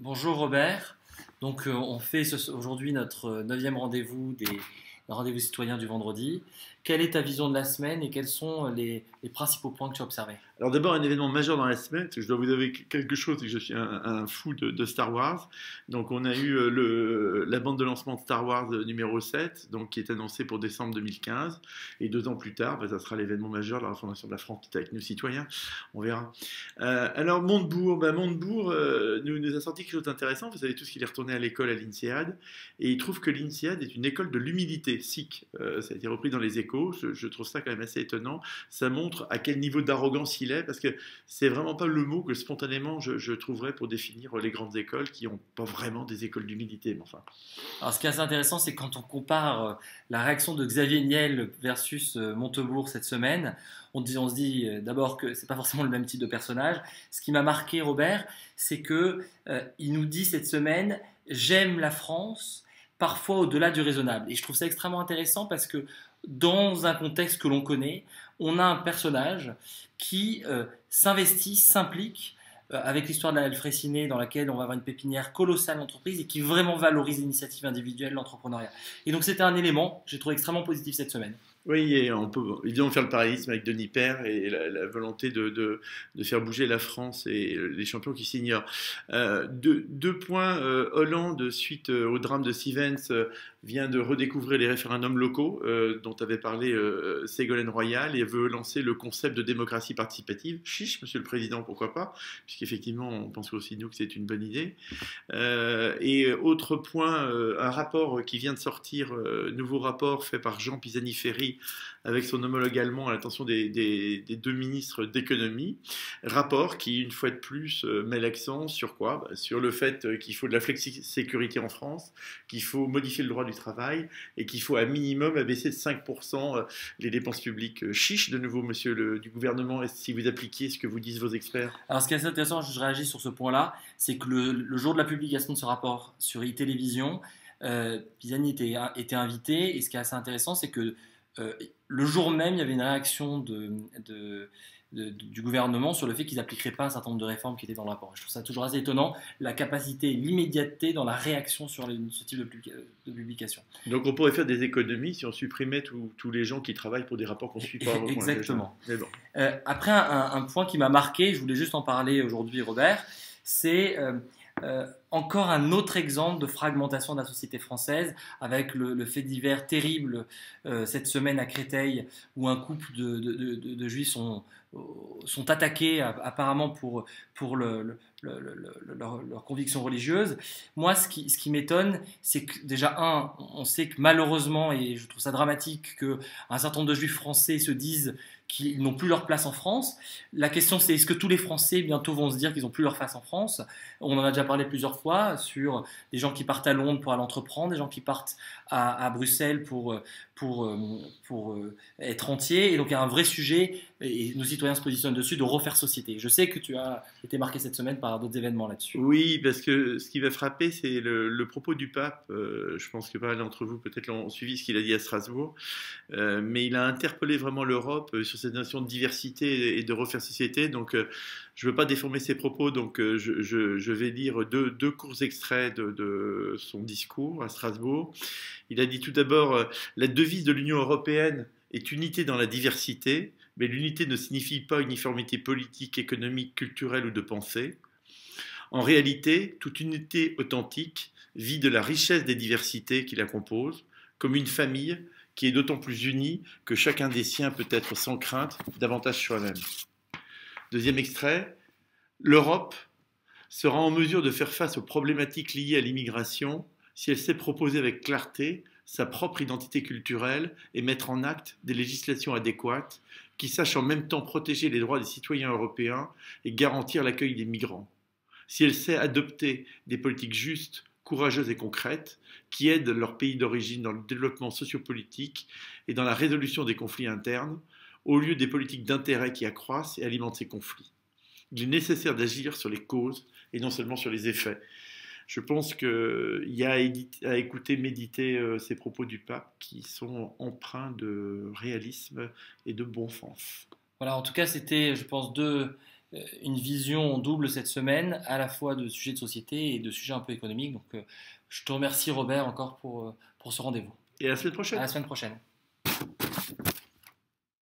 Bonjour Robert. On fait aujourd'hui notre neuvième rendez-vous des rendez-vous citoyens du vendredi. Quelle est ta vision de la semaine et quels sont les principaux points que tu as observés? Alors d'abord, un événement majeur dans la semaine, je dois vous avouer quelque chose, c'est que je suis un fou de Star Wars. Donc on a eu la bande de lancement de Star Wars numéro 7, donc, qui est annoncée pour décembre 2015. Et 2 ans plus tard, ça sera l'événement majeur de la refondation de la France avec nos citoyens. On verra. Alors Montebourg, Montebourg nous a sorti quelque chose d'intéressant. Vous savez tous qu'il est retourné à l'école à l'INSEAD. Et il trouve que l'INSEAD est une école de l'humilité, SIC. Ça a été repris dans les échos. Je trouve ça quand même assez étonnant. Ça montre à quel niveau d'arrogance il est, parce que c'est vraiment pas le mot que spontanément je trouverais pour définir les grandes écoles qui n'ont pas vraiment des écoles d'humilité. Mais enfin. Alors, ce qui est assez intéressant, c'est quand on compare la réaction de Xavier Niel versus Montebourg cette semaine, on se dit d'abord que c'est pas forcément le même type de personnage. Ce qui m'a marqué, Robert, c'est que il nous dit cette semaine, j'aime la France, parfois au-delà du raisonnable. Et je trouve ça extrêmement intéressant parce que dans un contexte que l'on connaît, on a un personnage qui s'investit, s'implique avec l'histoire de la Fraissinet dans laquelle on va avoir une pépinière colossale d'entreprise et qui vraiment valorise l'initiative individuelle, l'entrepreneuriat. Et donc c'était un élément que j'ai trouvé extrêmement positif cette semaine. Oui, et on peut évidemment faire le parallélisme avec Denis Père et la volonté de faire bouger la France et les champions qui s'ignorent. Deux points. Hollande, suite au drame de Sivens, vient de redécouvrir les référendums locaux dont avait parlé Ségolène Royal et veut lancer le concept de démocratie participative. Chiche, monsieur le président, pourquoi pas, puisqu'effectivement, on pense aussi nous que c'est une bonne idée. Et autre point, un rapport qui vient de sortir, nouveau rapport fait par Jean Pisani-Ferry avec son homologue allemand à l'attention des deux ministres d'économie. Rapport qui, une fois de plus, met l'accent sur quoi? Sur le fait qu'il faut de la flexi-sécurité en France, qu'il faut modifier le droit du travail et qu'il faut à minimum abaisser de 5% les dépenses publiques. Chiche, de nouveau, monsieur du gouvernement, si vous appliquiez ce que vous disent vos experts. Alors ce qui est assez intéressant, je réagis sur ce point-là, c'est que le jour de la publication de ce rapport sur e-télévision, Pisani était invité et ce qui est assez intéressant, c'est que le jour même, il y avait une réaction du gouvernement sur le fait qu'ils n'appliqueraient pas un certain nombre de réformes qui étaient dans le rapport. Je trouve ça toujours assez étonnant, la capacité, l'immédiateté dans la réaction sur ce type de publication. Donc on pourrait faire des économies si on supprimait tous les gens qui travaillent pour des rapports qu'on ne suit pas. Exactement. Mais bon. Après, un point qui m'a marqué, je voulais juste en parler aujourd'hui, Robert, c'est encore un autre exemple de fragmentation de la société française avec le fait divers terrible cette semaine à Créteil où un couple de juifs sont attaqués apparemment pour leurs convictions religieuses. Moi, ce qui m'étonne, c'est que déjà, on sait que malheureusement, et je trouve ça dramatique, qu'un certain nombre de juifs français se disent qu'ils n'ont plus leur place en France. La question, c'est est-ce que tous les Français bientôt vont se dire qu'ils n'ont plus leur place en France? On en a déjà parlé plusieurs fois sur des gens qui partent à Londres pour aller entreprendre, des gens qui partent à Bruxelles pour être entiers. Et donc, il y a un vrai sujet, et nos citoyens se positionnent dessus, de refaire société. Je sais que tu as été marqué cette semaine par d'autres événements là-dessus. Oui, parce que ce qui va frapper, c'est le propos du pape. Je pense que pas mal d'entre vous peut-être l'ont suivi ce qu'il a dit à Strasbourg, mais il a interpellé vraiment l'Europe sur cette notion de diversité et de refaire société. Donc, je ne veux pas déformer ses propos, donc je vais lire deux courts extraits de son discours à Strasbourg. Il a dit tout d'abord, la devise de l'Union européenne est unité dans la diversité, mais l'unité ne signifie pas uniformité politique, économique, culturelle ou de pensée. En réalité, toute unité authentique vit de la richesse des diversités qui la composent, comme une famille qui est d'autant plus unie que chacun des siens peut être sans crainte davantage soi-même. Deuxième extrait, l'Europe sera en mesure de faire face aux problématiques liées à l'immigration si elle sait proposer avec clarté sa propre identité culturelle et mettre en acte des législations adéquates qui sachent en même temps protéger les droits des citoyens européens et garantir l'accueil des migrants. Si elle sait adopter des politiques justes, courageuses et concrètes qui aident leur pays d'origine dans le développement sociopolitique et dans la résolution des conflits internes, au lieu des politiques d'intérêt qui accroissent et alimentent ces conflits. Il est nécessaire d'agir sur les causes et non seulement sur les effets. Je pense qu'il y a à écouter, méditer ces propos du pape qui sont empreints de réalisme et de bon sens. Voilà, en tout cas, c'était, je pense, deux une vision double cette semaine, à la fois de sujets de société et de sujets un peu économiques. Donc je te remercie Robert encore pour ce rendez-vous. Et à la semaine À prochaine. la semaine prochaine.